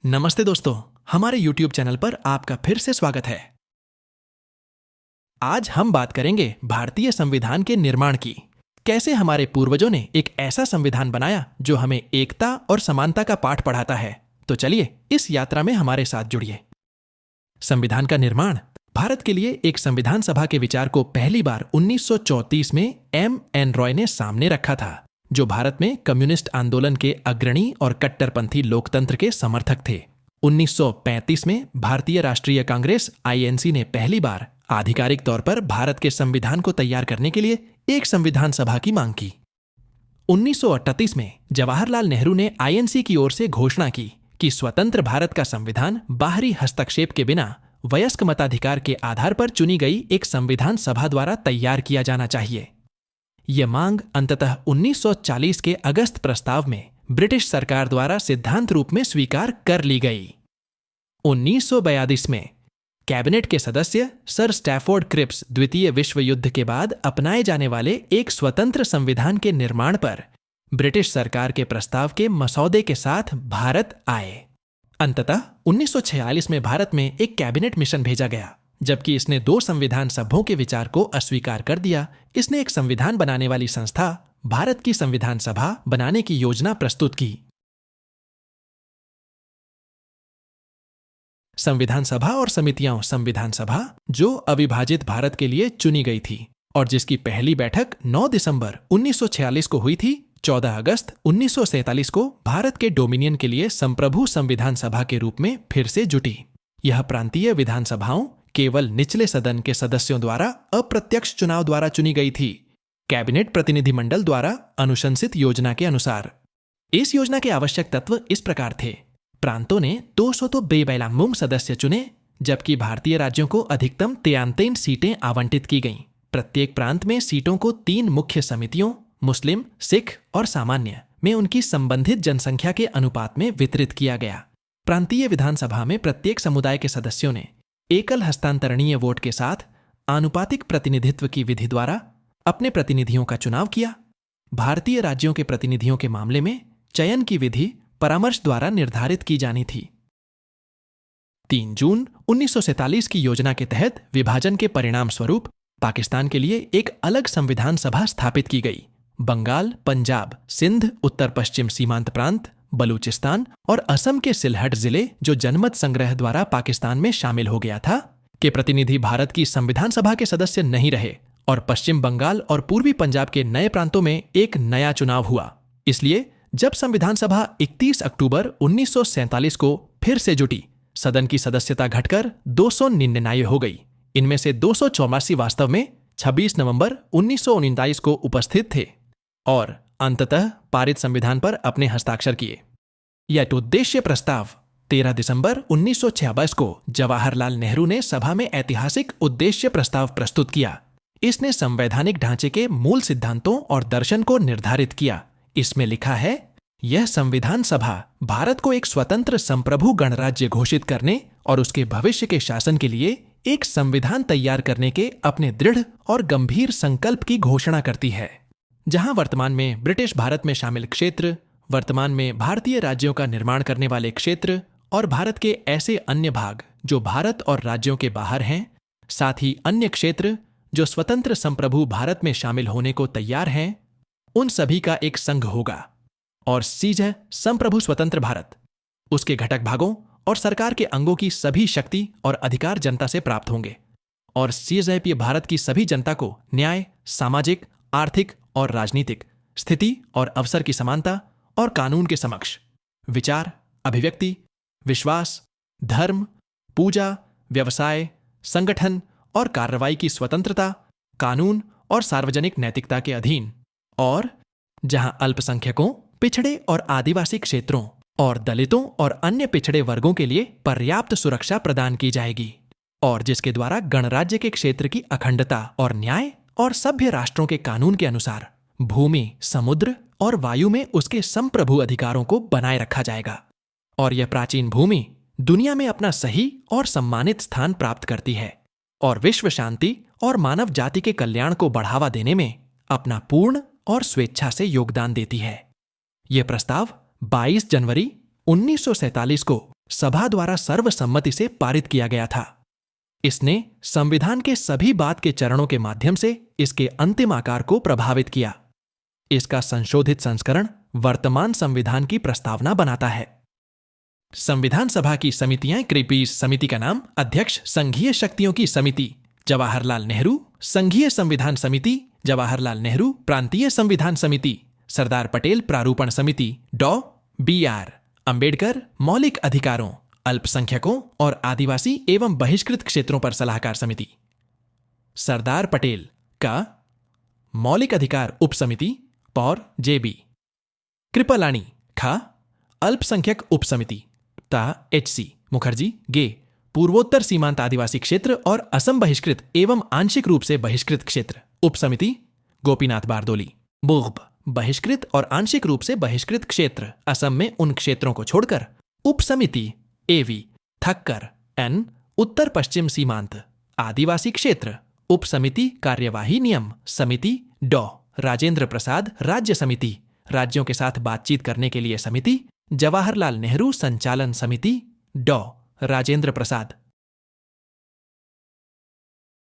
नमस्ते दोस्तों, हमारे YouTube चैनल पर आपका फिर से स्वागत है। आज हम बात करेंगे भारतीय संविधान के निर्माण की। कैसे हमारे पूर्वजों ने एक ऐसा संविधान बनाया जो हमें एकता और समानता का पाठ पढ़ाता है। तो चलिए इस यात्रा में हमारे साथ जुड़िए। संविधान का निर्माण भारत के लिए एक संविधान सभा के विचार को पहली बार 1934 में M.N. रॉय ने सामने रखा था, जो भारत में कम्युनिस्ट आंदोलन के अग्रणी और कट्टरपंथी लोकतंत्र के समर्थक थे। 1935 में भारतीय राष्ट्रीय कांग्रेस INC ने पहली बार आधिकारिक तौर पर भारत के संविधान को तैयार करने के लिए एक संविधान सभा की मांग की। 1938 में जवाहरलाल नेहरू ने INC की ओर से घोषणा की कि स्वतंत्र भारत का संविधान बाहरी हस्तक्षेप के बिना वयस्क मताधिकार के आधार पर चुनी गई एक संविधान सभा द्वारा तैयार किया जाना चाहिए। यह मांग अंततः 1940 के अगस्त प्रस्ताव में ब्रिटिश सरकार द्वारा सिद्धांत रूप में स्वीकार कर ली गई। 1942 में कैबिनेट के सदस्य सर स्टैफोर्ड क्रिप्स द्वितीय विश्व युद्ध के बाद अपनाए जाने वाले एक स्वतंत्र संविधान के निर्माण पर ब्रिटिश सरकार के प्रस्ताव के मसौदे के साथ भारत आए। अंततः 1946 में भारत में एक कैबिनेट मिशन भेजा गया। जबकि इसने 2 संविधान सभों के विचार को अस्वीकार कर दिया, इसने एक संविधान बनाने वाली संस्था भारत की संविधान सभा बनाने की योजना प्रस्तुत की। संविधान सभा और समितियां संविधान सभा जो अविभाजित भारत के लिए चुनी गई थी और जिसकी पहली बैठक 9 दिसंबर 1946 को हुई थी, 14 अगस्त 1947 को भारत के डोमिनियन के लिए संप्रभु संविधान सभा के रूप में फिर से जुटी। यह प्रांतीय विधानसभाओं केवल निचले सदन के सदस्यों द्वारा अप्रत्यक्ष चुनाव द्वारा चुनी गई थी, कैबिनेट प्रतिनिधिमंडल द्वारा अनुशंसित योजना के अनुसार। इस योजना के आवश्यक तत्व इस प्रकार थे। प्रांतों ने 200 तो बेबैलामुम सदस्य चुने, जबकि भारतीय राज्यों को अधिकतम 33 सीटें आवंटित की गईं। प्रत्येक प्रांत में सीटों को 3 मुख्य समितियों मुस्लिम, सिख और सामान्य में उनकी संबंधित जनसंख्या के अनुपात में वितरित किया गया। प्रांतीय विधानसभा में प्रत्येक समुदाय के सदस्यों ने एकल हस्तांतरणीय वोट के साथ आनुपातिक प्रतिनिधित्व की विधि द्वारा अपने प्रतिनिधियों का चुनाव किया। भारतीय राज्यों के प्रतिनिधियों के मामले में चयन की विधि परामर्श द्वारा निर्धारित की जानी थी। 3 जून 1947 की योजना के तहत विभाजन के परिणाम स्वरूप पाकिस्तान के लिए एक अलग संविधान सभा स्थापित की गई। बंगाल, पंजाब, सिंध, उत्तर पश्चिम सीमांत प्रांत, बलूचिस्तान और असम के सिलहट जिले, जो जनमत संग्रह द्वारा पाकिस्तान में शामिल हो गया था, के प्रतिनिधि भारत की संविधान सभा के सदस्य नहीं रहे और पश्चिम बंगाल और पूर्वी पंजाब के नए प्रांतों में एक नया चुनाव हुआ। इसलिए जब संविधान सभा 31 अक्टूबर 1947 को फिर से जुटी, सदन की सदस्यता घटकर 299 हो गई। इनमें से 284 वास्तव में 26 नवंबर 1939 को उपस्थित थे और अंततः पारित संविधान पर अपने हस्ताक्षर किए। यह उद्देश्य प्रस्ताव 13 दिसंबर 1956 को जवाहरलाल नेहरू ने सभा में ऐतिहासिक उद्देश्य प्रस्ताव प्रस्तुत किया। इसने संवैधानिक ढांचे के मूल सिद्धांतों और दर्शन को निर्धारित किया। इसमें लिखा है, यह संविधान सभा भारत को एक स्वतंत्र संप्रभु गणराज्य घोषित करने और उसके भविष्य के शासन के लिए एक संविधान तैयार करने के अपने दृढ़ और गंभीर संकल्प की घोषणा करती है। जहां वर्तमान में ब्रिटिश भारत में शामिल क्षेत्र, वर्तमान में भारतीय राज्यों का निर्माण करने वाले क्षेत्र और भारत के ऐसे अन्य भाग जो भारत और राज्यों के बाहर हैं, साथ ही अन्य क्षेत्र जो स्वतंत्र संप्रभु भारत में शामिल होने को तैयार हैं, उन सभी का एक संघ होगा और सीजह संप्रभु स्वतंत्र भारत, उसके घटक भागों और सरकार के अंगों की सभी शक्ति और अधिकार जनता से प्राप्त होंगे और सीजह भारत की सभी जनता को न्याय, सामाजिक, आर्थिक और राजनीतिक स्थिति और अवसर की समानता और कानून के समक्ष विचार, अभिव्यक्ति, विश्वास, धर्म, पूजा, व्यवसाय, संगठन और कार्रवाई की स्वतंत्रता, कानून और सार्वजनिक नैतिकता के अधीन, और जहां अल्पसंख्यकों, पिछड़े और आदिवासी क्षेत्रों और दलितों और अन्य पिछड़े वर्गों के लिए पर्याप्त सुरक्षा प्रदान की जाएगी, और जिसके द्वारा गणराज्य के क्षेत्र की अखंडता और न्याय और सभ्य राष्ट्रों के कानून के अनुसार भूमि, समुद्र और वायु में उसके संप्रभु अधिकारों को बनाए रखा जाएगा। और यह प्राचीन भूमि दुनिया में अपना सही और सम्मानित स्थान प्राप्त करती है और विश्व शांति और मानव जाति के कल्याण को बढ़ावा देने में अपना पूर्ण और स्वेच्छा से योगदान देती है। यह प्रस्ताव 22 जनवरी 1947 को सभा द्वारा सर्वसम्मति से पारित किया गया था। इसने संविधान के सभी बाद के चरणों के माध्यम से इसके अंतिम आकार को प्रभावित किया। इसका संशोधित संस्करण वर्तमान संविधान की प्रस्तावना बनाता है। संविधान सभा की समितियां क्रीपीस समिति का नाम अध्यक्ष संघीय शक्तियों की समिति जवाहरलाल नेहरू, संघीय संविधान समिति जवाहरलाल नेहरू, प्रांतीय संविधान समिति सरदार पटेल प्रारूपण समिति डॉ बी.आर. अंबेडकर, मौलिक अधिकारों, अल्पसंख्यकों और आदिवासी एवं बहिष्कृत क्षेत्रों पर सलाहकार समिति, सरदार पटेल का मौलिक अधिकार उप समिति पौर जे.बी. कृपलानी खा अल्पसंख्यक उप समिति ता एच.सी. मुखर्जी गे पूर्वोत्तर सीमांत आदिवासी क्षेत्र और असम बहिष्कृत एवं आंशिक रूप से बहिष्कृत क्षेत्र उप समिति गोपीनाथ बारदोली बुग्ब बहिष्कृत और आंशिक रूप से बहिष्कृत क्षेत्र असम में उन क्षेत्रों को छोड़कर उप समिति एवी थक्कर एन उत्तर पश्चिम सीमांत आदिवासी क्षेत्र उप समिति कार्यवाही नियम समिति डॉ राजेंद्र प्रसाद राज्य समिति राज्यों के साथ बातचीत करने के लिए समिति जवाहरलाल नेहरू संचालन समिति डॉ Rajendra Prasad.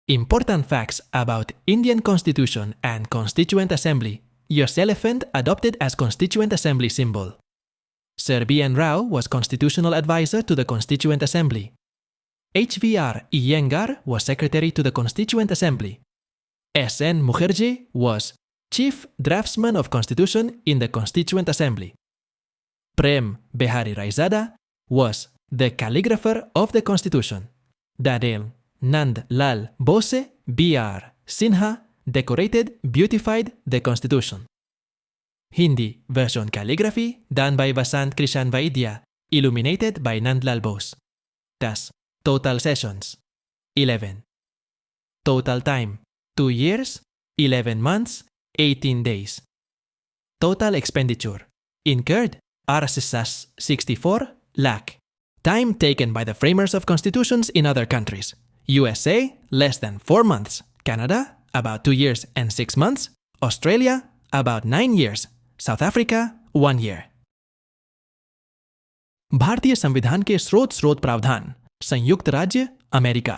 Important facts about Indian Constitution and Constituent Assembly. US elephant adopted as Constituent Assembly symbol. Sir B.N. Rao was Constitutional Advisor to the Constituent Assembly. H.V.R. Iyengar was Secretary to the Constituent Assembly. S.N. Mukherjee was Chief Draftsman of Constitution in the Constituent Assembly. Prem Behari Raizada was the Calligrapher of the Constitution. Daniel Nand Lal Bose B.R. Sinha decorated, beautified the Constitution. Hindi version calligraphy done by Vasant Krishan Vaidya, illuminated by Nandlal Bose. Thus, total sessions 11. Total time 2 years, 11 months, 18 days. Total expenditure incurred RSS 64 lakh. Time taken by the framers of constitutions in other countries. USA less than 4 months. Canada about 2 years and 6 months. Australia about 9 years. South Africa 1 year. भारतीय संविधान के स्रोत प्रावधान संयुक्त राज्य America.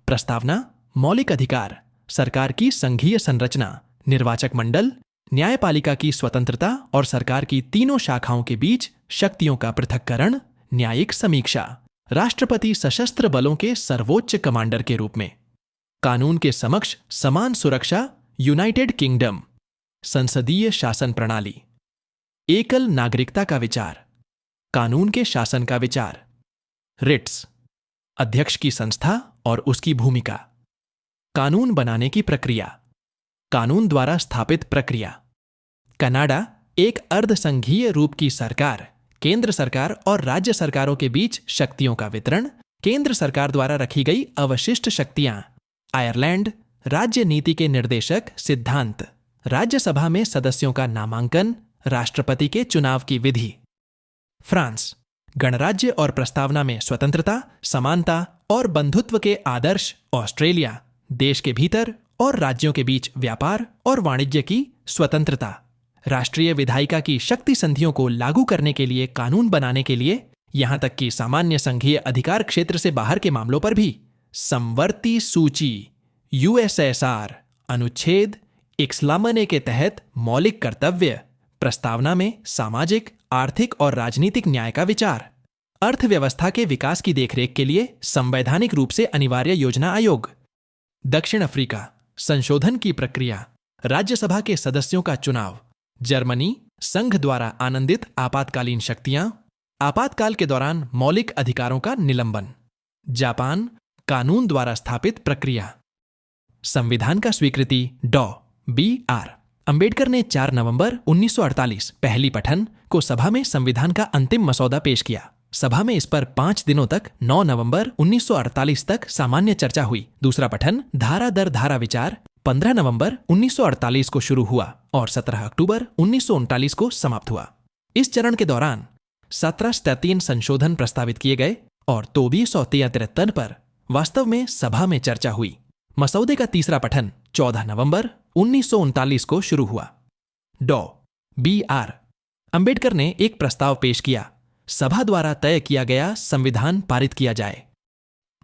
प्रस्तावना मौलिक अधिकार, सरकार की संघीय संरचना, निर्वाचक मंडल, न्यायपालिका की स्वतंत्रता और सरकार की तीनों शाखाओं के बीच शक्तियों का पृथक्करण, न्यायिक समीक्षा, राष्ट्रपति सशस्त्र बलों के सर्वोच्च कमांडर के रूप में, कानून के समक्ष समान सुरक्षा, यूनाइटेड किंगडम, संसदीय शासन प्रणाली, एकल नागरिकता का विचार, कानून के शासन का विचार, रिट्स, अध्यक्ष की संस्था और उसकी भूमिका, कानून बनाने की प्रक्रिया, कानून द्वारा स्थापित प्रक्रिया, कनाडा एक अर्धसंघीय रूप की सरकार, केंद्र सरकार और राज्य सरकारों के बीच शक्तियों का वितरण, केंद्र सरकार द्वारा रखी गई अवशिष्ट शक्तियां, आयरलैंड राज्य नीति के निर्देशक सिद्धांत, राज्यसभा में सदस्यों का नामांकन, राष्ट्रपति के चुनाव की विधि, फ्रांस गणराज्य और प्रस्तावना में स्वतंत्रता, समानता और बंधुत्व के आदर्श, ऑस्ट्रेलिया देश के भीतर और राज्यों के बीच व्यापार और वाणिज्य की स्वतंत्रता, राष्ट्रीय विधायिका की शक्ति संधियों को लागू करने के लिए कानून बनाने के लिए, यहां तक कि सामान्य संघीय अधिकार क्षेत्र से बाहर के मामलों पर भी, समवर्ती सूची यूएसएसआर अनुच्छेद 61 के तहत मौलिक कर्तव्य, प्रस्तावना में सामाजिक, आर्थिक और राजनीतिक न्याय का विचार, अर्थव्यवस्था के विकास की देखरेख के लिए संवैधानिक रूप से अनिवार्य योजना आयोग, दक्षिण अफ्रीका संशोधन की प्रक्रिया, राज्यसभा के सदस्यों का चुनाव, जर्मनी संघ द्वारा आनंदित आपातकालीन शक्तियां, आपातकाल के दौरान मौलिक अधिकारों का निलंबन, जापान कानून द्वारा स्थापित प्रक्रिया, संविधान का स्वीकृति डॉ बी.आर. अंबेडकर ने 4 नवंबर 1948 पहली पठन को सभा में संविधान का अंतिम मसौदा पेश किया। सभा में इस पर 5 दिनों तक 9 नवंबर 1948 तक सामान्य चर्चा हुई। दूसरा पठन धारा दर धारा विचार 15 नवंबर 1948 को शुरू हुआ और 17 अक्टूबर 1939 को समाप्त हुआ। इस चरण के दौरान 17 संशोधन प्रस्तावित किए गए और 2473 पर वास्तव में सभा में चर्चा हुई। मसौदे का तीसरा पठन 14 नवंबर 1939 को शुरू हुआ। डॉ बी.आर. अंबेडकर ने एक प्रस्ताव पेश किया। सभा द्वारा तय किया गया संविधान पारित किया जाए।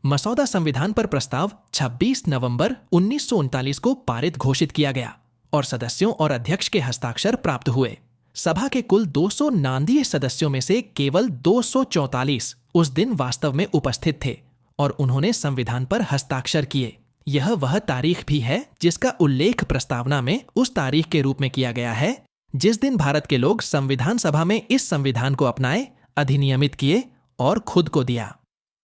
मसौदा संविधान पर प्रस्ताव 26 नवंबर 1939 को पारित घोषित किया गया और सदस्यों और अध्यक्ष के हस्ताक्षर प्राप्त हुए। सभा के कुल 200 नांदीय सदस्यों में से केवल 244 उस दिन वास्तव में उपस्थित थे और उन्होंने संविधान पर हस्ताक्षर किए। यह वह तारीख भी है जिसका उल्लेख प्रस्तावना में उस तारीख के रूप में किया गया है जिस दिन भारत के लोग संविधान सभा में इस संविधान को अपनाए, अधिनियमित किए और खुद को दिया।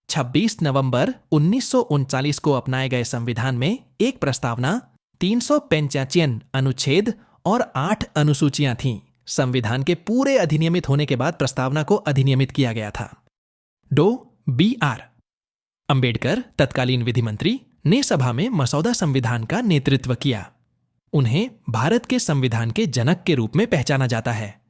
26 नवंबर 1939 को अपनाए गए संविधान में एक प्रस्तावना, 385 अनुच्छेद और 8 अनुसूचियां थीं। संविधान के पूरे अधिनियमित होने के बाद प्रस्तावना को अधिनियमित किया गया था। बी.आर. अंबेडकर, तत्कालीन विधि मंत्री, ने सभा में मसौदा संविधान का नेतृत्व किया। उन्हें भारत के संविधान के जनक के रूप में पहचाना जाता है।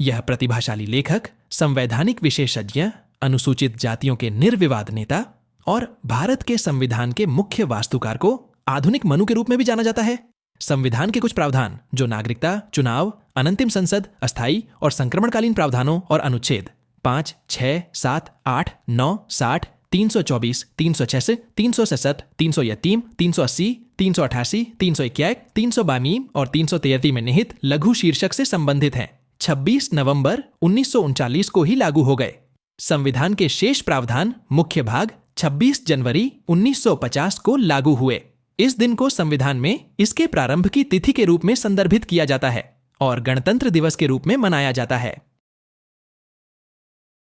यह प्रतिभाशाली लेखक, संवैधानिक विशेषज्ञ, अनुसूचित जातियों के निर्विवाद नेता और भारत के संविधान के मुख्य वास्तुकार को आधुनिक मनु के रूप में भी जाना जाता है। संविधान के कुछ प्रावधान जो नागरिकता, चुनाव, अनंतिम संसद, अस्थायी और संक्रमणकालीन प्रावधानों और अनुच्छेद 5, 6, 7, 8, 9, 60, 324, 366, 367, 300, 380, 388, 381, 352 और 333 में निहित लघु शीर्षक से संबंधित हैं। 26 नवंबर 1939 को ही लागू हो गए। संविधान के शेष प्रावधान मुख्य भाग 26 जनवरी 1950 को लागू हुए। इस दिन को संविधान में इसके प्रारंभ की तिथि के रूप में संदर्भित किया जाता है और गणतंत्र दिवस के रूप में मनाया जाता है।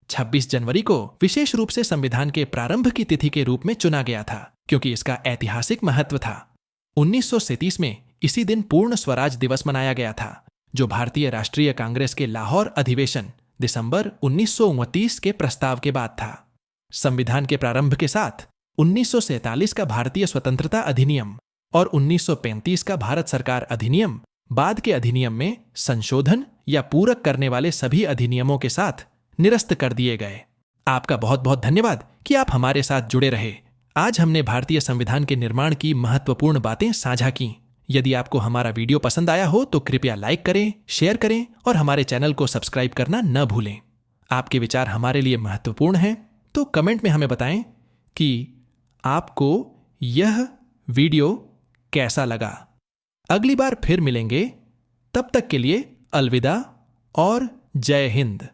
26 जनवरी को विशेष रूप से संविधान के प्रारंभ की तिथि के रूप में चुना गया था क्योंकि इसका ऐतिहासिक महत्व था। 1937 में इसी दिन पूर्ण स्वराज दिवस मनाया गया था, जो भारतीय राष्ट्रीय कांग्रेस के लाहौर अधिवेशन दिसंबर 1929 के प्रस्ताव के बाद था। संविधान के प्रारंभ के साथ 1947 का भारतीय स्वतंत्रता अधिनियम और 1935 का भारत सरकार अधिनियम बाद के अधिनियम में संशोधन या पूरक करने वाले सभी अधिनियमों के साथ निरस्त कर दिए गए। आपका बहुत बहुत धन्यवाद कि आप हमारे साथ जुड़े रहे। आज हमने भारतीय संविधान के निर्माण की महत्वपूर्ण बातें साझा की। यदि आपको हमारा वीडियो पसंद आया हो तो कृपया लाइक करें, शेयर करें और हमारे चैनल को सब्सक्राइब करना न भूलें। आपके विचार हमारे लिए महत्वपूर्ण हैं, तो कमेंट में हमें बताएं कि आपको यह वीडियो कैसा लगा। अगली बार फिर मिलेंगे, तब तक के लिए अलविदा और जय हिंद।